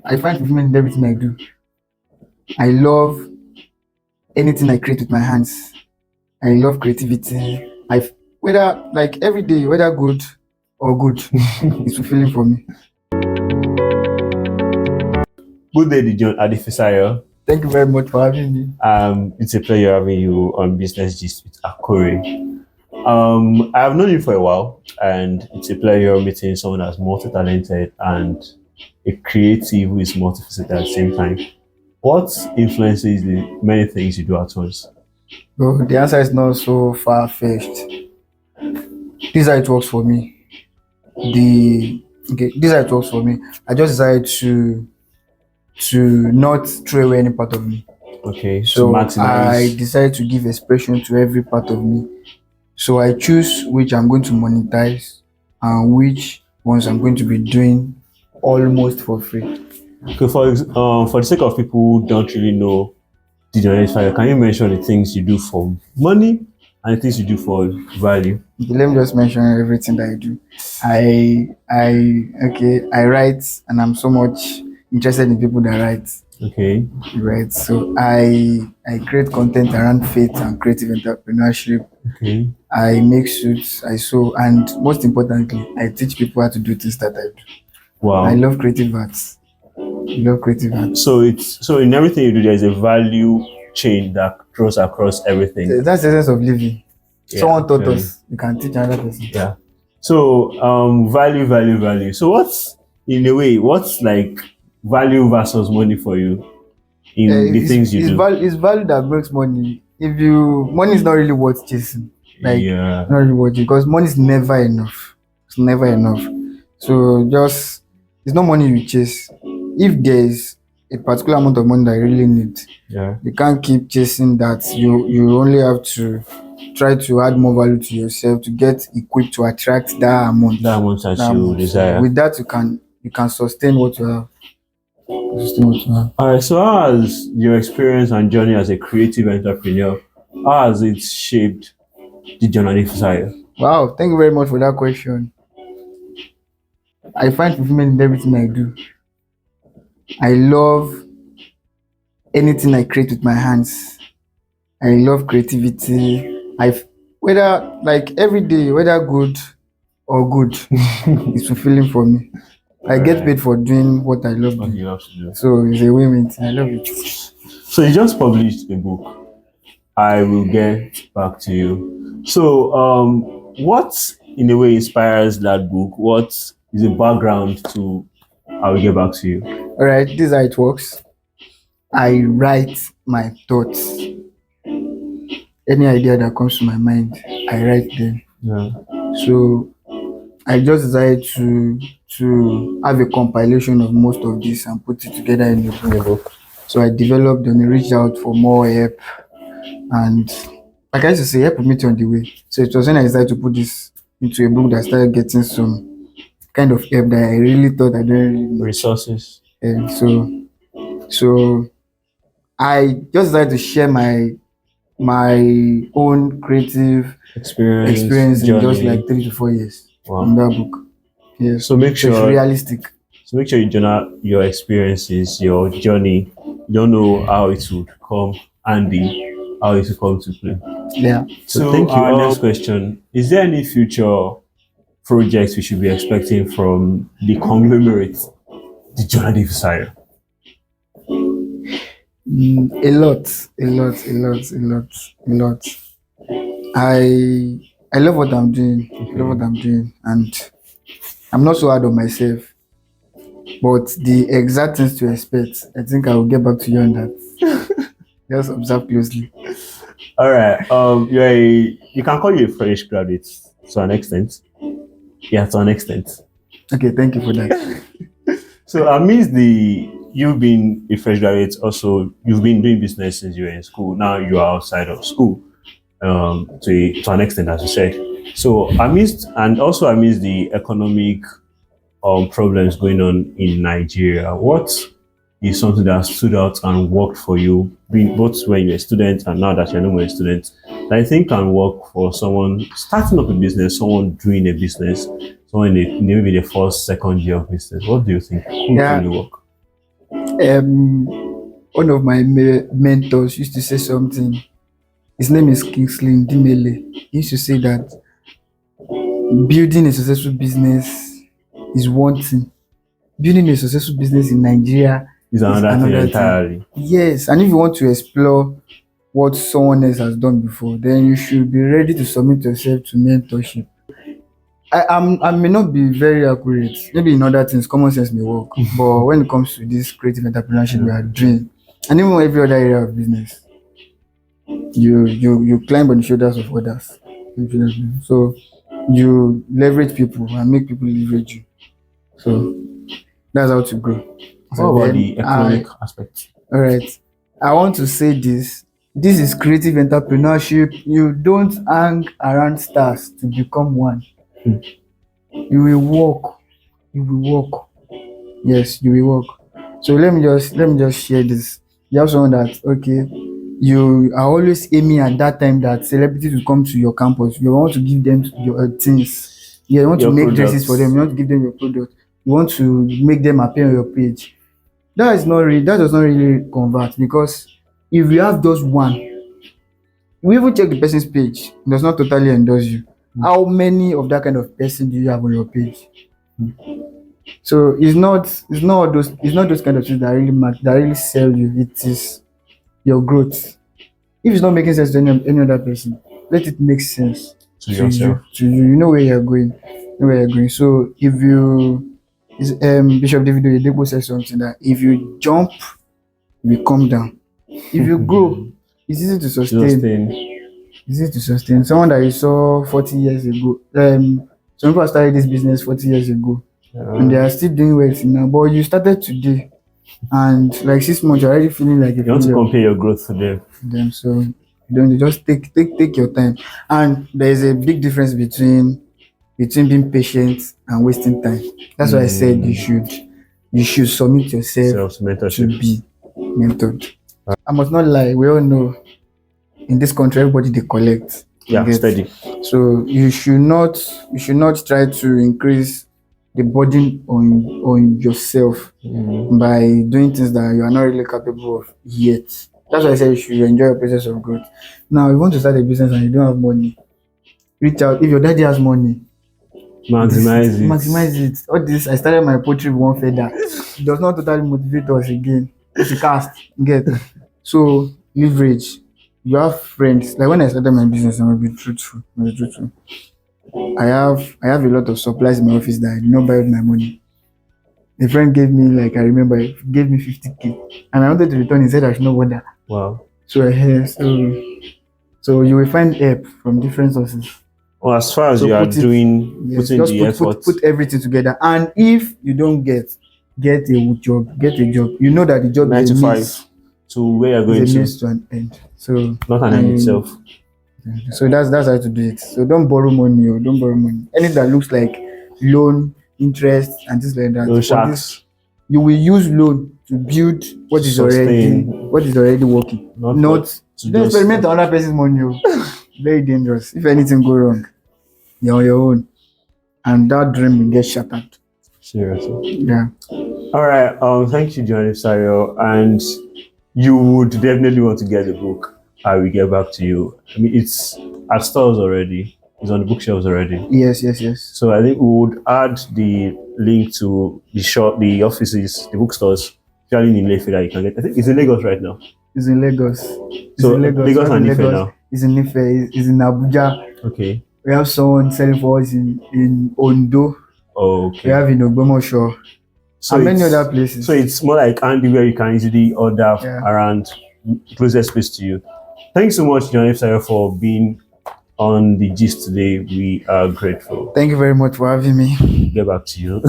I find fulfillment in everything I do. I love anything I create with my hands. I love creativity. Whether like every day, whether good or good, it's fulfilling for me. Good day, ADÉFISÁYỌ. Thank you very much for having me. It's a pleasure having you on Business Gist with ARKORE. I have known you for a while, and it's a pleasure meeting someone that's multi-talented and a creative who is multifaceted at the same time. What influences the many things you do at once? Well, the answer is not so far-fetched. This is how it works for me. This is how it works for me. I just decided to not throw away any part of me. Okay, So to maximize. I decided to give expression to every part of me. So I choose which I'm going to monetize and which ones I'm going to be doing almost for free. Okay, for the sake of people who don't really know the identifier, can you mention the things you do for money and the things you do for value? Okay, let me just mention everything that I do. I write, and I'm so much interested in people that write. Okay. Right. So I create content around faith and creative entrepreneurship. Okay. I make suits, I sew, and most importantly, I teach people how to do things that I do. Wow. I love creative arts. So in everything you do, there's a value chain that goes across everything. That's the essence of living. Yeah, Someone taught us. You can teach another person. Yeah. So value. So what's like value versus money for you in the things you do? It's value that makes money. Money is not really worth chasing. Not really worth it, because money is never enough. It's never enough. So it's not money you chase. If there's a particular amount of money that you really need, you can't keep chasing that. You only have to try to add more value to yourself to get equipped to attract that amount. That you desire. With that, you can sustain what you have. All right. So how has your experience and journey as a creative entrepreneur, how has it shaped the journey desire? Wow, thank you very much for that question. I find fulfillment in everything I do. I love anything I create with my hands. I love creativity. Whether like every day, whether good or good, it's fulfilling for me. I get paid for doing what I love doing. You have to do. So it's a win-win. I love it. So you just published a book. I will get back to you. So what in a way inspires that book? What is the background to I will get back to you? All right, this is how it works. I write my thoughts. Any idea that comes to my mind, I write them. Yeah. So I just decided to have a compilation of most of this and put it together in a book. So I developed and reached out for more help, and like I used to say, help will meet you on the way. So it was when I decided to put this into a book that I started getting some kind of help that I really thought I didn't really need. Resources. And so I just decided to share my own creative experience in just like 3 to 4 years. Wow. In that book. Yeah. So make sure it's realistic. So make sure you journal your experiences, your journey. You don't know how it would come handy, how it will come to play. Yeah. So thank you. Our next question: is there any future projects we should be expecting from the conglomerate, the ADÉFISÁYỌ? A lot. I love what I'm doing. I love what I'm doing, and I'm not so hard on myself. But the exact things to expect, I think I will get back to you on that. Just observe closely. All right. You can call you a fresh graduate to an extent. Yeah, to an extent. Okay, thank you for that. So amidst you being a fresh graduate, also you've been doing business since you were in school. Now you are outside of school, to an extent, as you said. So amidst the economic problems going on in Nigeria, what is something that stood out and worked for you, both when you're a student and now that you're no more a student, that I think can work for someone starting up a business, someone doing a business, someone in maybe the first, second year of business? What do you think? Could really work? One of my mentors used to say something. His name is Kingsley Ndimele. He used to say that building a successful business is one thing. Building a successful business in Nigeria Is is another thing another thing. entirely. Yes, and if you want to explore what someone else has done before, then you should be ready to submit yourself to mentorship. I may not be very accurate. Maybe in other things, common sense may work. But when it comes to this creative entrepreneurship we are doing, and even every other area of business, you climb on the shoulders of others. So you leverage people and make people leverage you. So that's how to grow. What So about then the economic aspect? all right. I want to say this. This is creative entrepreneurship. You don't hang around stars to become one. Hmm. You will walk. You will walk. Yes, you will walk. So let me just share this. You have someone that okay, you are always aiming at that time that celebrities will come to your campus. You want to give them your things. You want to Your make dresses for products. them. You want to give them your product. You want to make them appear on your page. That does not really convert, because if you have just one, you even check the person's page, it does not totally endorse you. How many of that kind of person do you have on your page? So it's not those kind of things that really that really sell you. It is your growth. If it's not making sense to any other person, let it make sense To yourself. you know where you're going. So if you Bishop David Oyedepo says something that if you jump, you will come down. If you grow, it's easy to sustain. It's easy to sustain. Someone that you saw 40 years ago. Some people started this business 40 years ago and they are still doing well now. But you started today and like 6 months, you're already feeling like a You want to failure compare your growth to them. So you just take your time. And there is a big difference between being patient and wasting time. That's why I said you should submit yourself to Self-mentorship. be mentored. I must not lie, we all know in this country everybody they collect. You Yeah, get? steady. So you should not try to increase the burden on yourself by doing things that you are not really capable of yet. That's why I say you should enjoy your process of growth. Now, if you want to start a business and you don't have money, reach out. If your daddy has money, maximize it. All this, I started my poetry with one feather. It does not totally motivate us again. It's a cast, get. So leverage. You have friends. Like when I started my business, I'm gonna be truthful. I have a lot of supplies in my office that I did not buy with my money. A friend gave me, like I remember, he gave me 50K, and I wanted to return. He said I should not bother. Wow. So so you will find help from different sources. Well, as far as So you are put it- doing, Yes, putting just the effort, put everything together. And if you don't get a job, You know that the job 9 is to a 5 means, to where you're going is a to, means to an end. So not an end itself. So that's how to do it. So don't borrow money or don't borrow money. Anything that looks like loan, interest, and things like that. No For sharks. this, you will use loan to build what is Sustain. already working. Not to don't just- experiment on other person's money. Very dangerous. If anything go wrong, you're on your own. And that dream will get shattered. Seriously. Yeah. All right. Thank you, Johnny Sario. And you would definitely want to get the book. I will get back to you. I mean, it's at stores already. It's on the bookshelves already. Yes. So I think we would add the link to the offices, the bookstores, especially in Ilefe that you can get. I think it's in Lagos right now. It's in Lagos. So Lagos and Ife now. It's in Ife. It's in Abuja. Okay. We have someone selling for us in Ondo. Okay. We have in Ogbomoso. So and many it's- other places. So it's more like Andy where you can easily order Yeah. around closest place to you. Thanks so much, Johnny Sario, for being on the gist today. We are grateful. Thank you very much for having me. Get back to you.